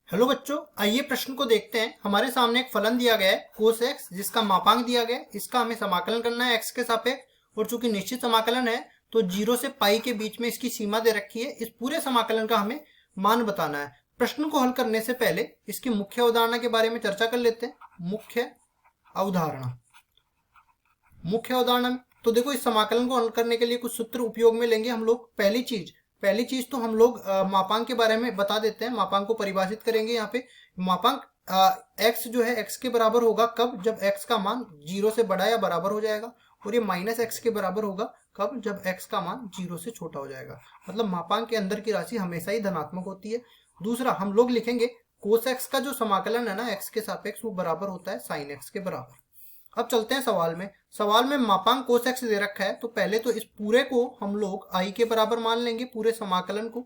Hello बच्चों, आइए प्रश्न को देखते हैं। हमारे सामने एक फलन दिया गया है कोस एक्स, जिसका मापांक दिया गया है। इसका हमें समाकलन करना है एक्स के सापेक्ष, और चूंकि निश्चित समाकलन है तो 0 से पाई के बीच में इसकी सीमा दे रखी है। इस पूरे समाकलन का हमें मान बताना है। प्रश्न को हल करने से पहले इसकी मुख्य अवधारणा के बारे में चर्चा कर लेते हैं। मुख्य अवधारणा तो देखो, इस समाकलन को हल करने के लिए कुछ सूत्र उपयोग में लेंगे हम लोग। पहली चीज तो हम लोग मापांक के बारे में बता देते हैं। मापांक को परिभाषित करेंगे। यहाँ पे मापांक x जो है x के बराबर होगा कब? जब x का मान 0 से बड़ा या बराबर हो जाएगा। और ये माइनस एक्स के बराबर होगा कब? जब x का मान 0 से छोटा हो जाएगा। मतलब मापांक के अंदर की राशि हमेशा ही धनात्मक होती है। दूसरा, हम लोग लिखेंगे कोस एक्स का जो समाकलन है ना x के सापेक्ष, वो बराबर होता है साइन एक्स के बराबर। अब चलते हैं सवाल में मापांक कोस एक्स दे रखा है, तो पहले तो इस पूरे को हम लोग आई के बराबर मान लेंगे। पूरे समाकलन को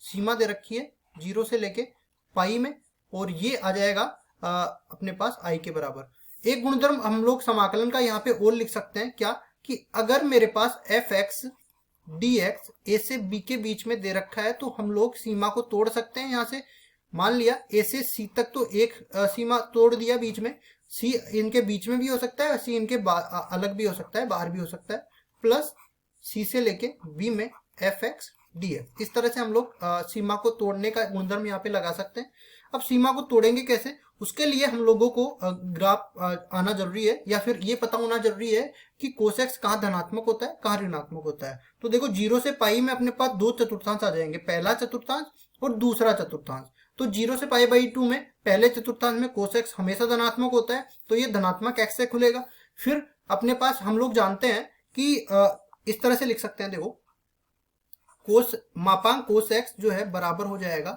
सीमा दे रखी है 0 से लेके पाई में, और ये आ जाएगा अपने पास आई के बराबर। एक गुणधर्म हम लोग समाकलन का यहाँ पे और लिख सकते हैं, क्या कि अगर मेरे पास एफ एक्स डी एक्स ए से बी के बीच में दे रखा है तो हम लोग सीमा को तोड़ सकते हैं। यहाँ से मान लिया ए से सी तक तो एक सीमा तोड़ दिया, बीच में सी इनके बीच में भी हो सकता है, सी इनके अलग भी हो सकता है, बाहर भी हो सकता है, प्लस सी से लेके बी में एफ एक्स डी एक्स। इस तरह से हम लोग सीमा को तोड़ने का गुणधर्म यहाँ पे लगा सकते हैं। अब सीमा को तोड़ेंगे कैसे? उसके लिए हम लोगों को ग्राफ आना जरूरी है, या फिर ये पता होना जरूरी है कि कोस एक्स कहाँ धनात्मक होता है, कहाँ ऋणात्मक होता है। तो देखो, 0 से पाई में अपने पास दो चतुर्थांश आ जाएंगे, पहला चतुर्थांश और दूसरा चतुर्थांश। तो 0 से पाई बाई 2 में पहले चतुर्थांश में कोस एक्स हमेशा धनात्मक होता है, तो ये धनात्मक एक्स से खुलेगा। फिर अपने पास हम लोग जानते हैं कि इस तरह से लिख सकते हैं। देखो, मापांक कोस एक्स जो है बराबर हो जाएगा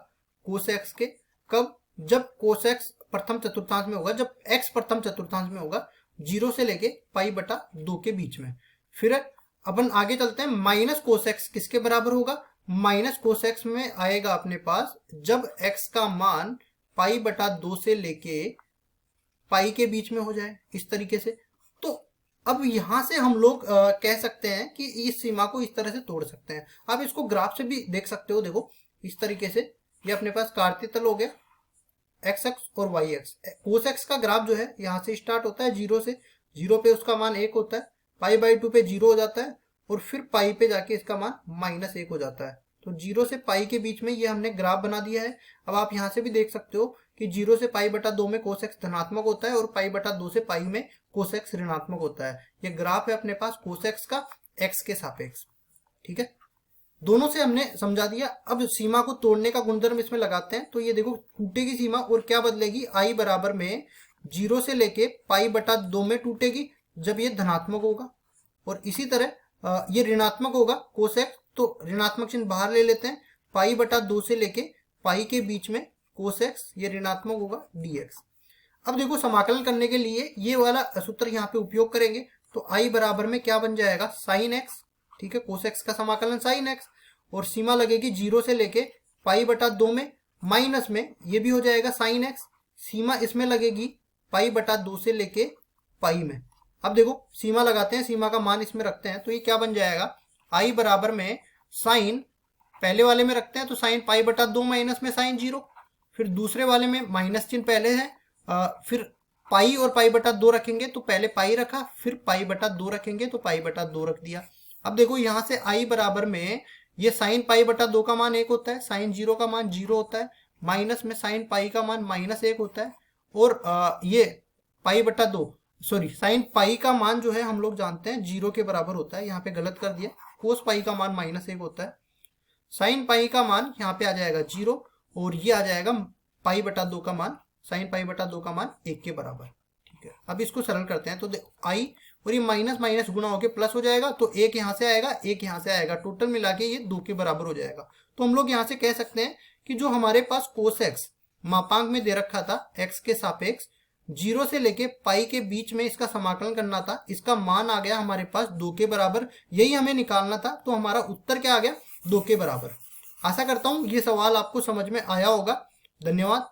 कोस एक्स के कब? जब कोस एक्स प्रथम चतुर्थांश में होगा, जब एक्स प्रथम चतुर्थांश में होगा 0 से लेके पाई बटा 2 के बीच में। फिर अपन आगे चलते हैं। माइनस कोस एक्स किसके बराबर होगा? माइनस कोस एक्स में आएगा अपने पास जब x का मान पाई बटा 2 से लेके पाई के बीच में हो जाए, इस तरीके से। तो अब यहां से हम लोग कह सकते हैं कि इस सीमा को इस तरह से तोड़ सकते हैं। आप इसको ग्राफ से भी देख सकते हो। देखो, इस तरीके से ये अपने पास कार्तीय तल हो गया, एक्स एक्स और वाई एक्स। कोस एक्स का ग्राफ जो है यहाँ से स्टार्ट होता है 0 से, 0 पे उसका मान 1 होता है, पाई बाई 2 पे 0 हो जाता है, और फिर पाई पे जाके इसका मान -1 हो जाता है। तो 0 से पाई के बीच में ये हमने ग्राफ बना दिया है। अब आप यहाँ से भी देख सकते हो कि 0 से पाई बटा 2 में कोस एक्स धनात्मक होता है, और पाई बटा 2 से पाई में कोस एक्स ऋणात्मक होता है। ये ग्राफ है अपने पास कोस एक्स का एक्स के सापेक्ष। ठीक है, दोनों से हमने समझा दिया। अब सीमा को तोड़ने का गुणधर्म इसमें लगाते हैं। तो ये देखो, टूटेगी सीमा और क्या बदलेगी? आई बराबर में 0 से लेके पाई बटा 2 में टूटेगी जब ये धनात्मक होगा, और इसी तरह ये ऋणात्मक होगा कोस एक्स, तो ऋणात्मक चिन्ह बाहर ले लेते हैं। पाई बटा 2 से लेके पाई के बीच में कोस एक्स, ये ऋणात्मक होगा dx। अब देखो, समाकलन करने के लिए ये वाला सूत्र यहाँ पे उपयोग करेंगे। तो आई बराबर में क्या बन जाएगा? Sine x. ठीक है, कोस एक्स का समाकलन साइन एक्स, और सीमा लगेगी 0 से लेके पाई बटा 2 में, माइनस में ये भी हो जाएगा साइन एक्स। सीमा इसमें लगेगी पाई बटा 2 से लेके पाई में। अब देखो, सीमा लगाते हैं, सीमा का मान इसमें रखते हैं, तो ये क्या बन जाएगा? आई बराबर में साइन, पहले वाले में रखते हैं तो साइन पाई बटा 2 माइनस में साइन 0, फिर दूसरे वाले में माइनस चिन्ह पहले है, फिर पाई और पाई बटा 2 रखेंगे, तो पहले पाई रखा, फिर पाई बटा 2 रखेंगे तो पाई बटा 2 रख दिया। अब देखो, यहाँ से आई बराबर में ये साइन पाई बटा 2 का मान 1 होता है, साइन 0 का मान 0 होता है, माइनस में साइन पाई का मान -1 होता है, और ये पाई बटा 2 सॉरी साइन पाई का मान जो है हम लोग जानते हैं 0 के बराबर होता है। यहाँ पे गलत कर दिया, कोस पाई का मान -1 होता है, साइन पाई का मान यहाँ पे आ जाएगा 0, और ये आ जाएगा पाई बटा 2 का मान, साइन पाई बटा 2 का मान 1 के बराबर। ठीक है, अब इसको सरल करते हैं। तो आई और ये माइनस माइनस गुणा होके प्लस हो जाएगा, तो 1 यहाँ से आएगा, 1 यहाँ से आएगा, टोटल मिला के ये 2 के बराबर हो जाएगा। तो हम लोग यहाँ से कह सकते हैं कि जो हमारे पास कोस एक्स मापांक में दे रखा था एक्स के सापेक्ष, 0 से लेके पाई के बीच में इसका समाकलन करना था, इसका मान आ गया हमारे पास 2 के बराबर। यही हमें निकालना था, तो हमारा उत्तर क्या आ गया? 2 के बराबर। आशा करता हूं ये सवाल आपको समझ में आया होगा। धन्यवाद।